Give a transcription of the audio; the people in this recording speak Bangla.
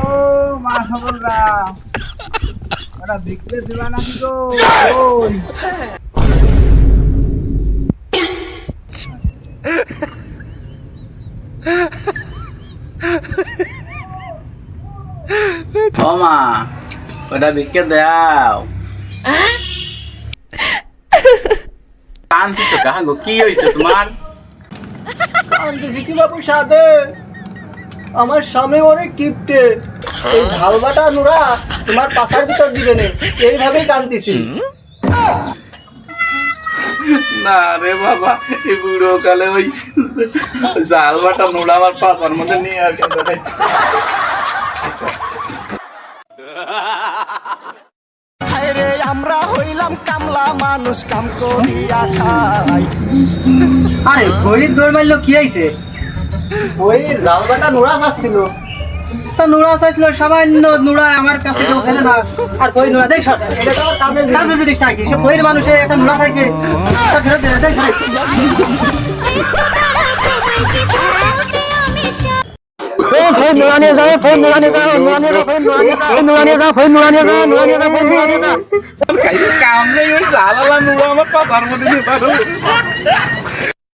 ও মা সকলরা ওরা বিক্রে দিবা নাকি গো? ওই ও মা ওটা বিক্রে দাও। কান্দিছো কাহা গো, কি হয়েছে তোমার? কান্দিছি কি বাবু সাথে আমার স্বামী অনেক কিপটে, এই ঝালবাটা নুরা তোমার পাশার ভিতর দিবে না, এইভাবেই কান্দিছি। না রে বাবা, এই বুড়ো কালে ওই জাল বাটা নোড়া আমার পাচার মধ্যে নিয়ে আর কেন দেয়। রে আমরা হইলাম কামলা মানুষ, কাম করিয়া খাই। আরে বইয়ের দৌড় মারলো কি হয়েছে? ওই ঝালবাটা নুরা চাচ্ছিল, তা নুরা চাইছিল সামান্য নুরা আমার কাছে কেউ খেলে না। আর কই নুরা দেখ কাজে জিনিস নাকি সে বইয়ের মানুষে একটা নুরা চাইছে, তা ফেরত দেবে দেখ। ফোন নুরা নিয়ে যাও, ফোন নুরা নিয়ে যাও, নুরা নিয়ে যাও, ফোন নুরা নিয়ে যাও, ফোন নুরা নিয়ে যাও, নুরা নিয়ে যাও, ফোন নুরা নিয়ে যাও। কাম নেই, ওই জাল নোড়া আমার পাচার মধ্যে নিয়ে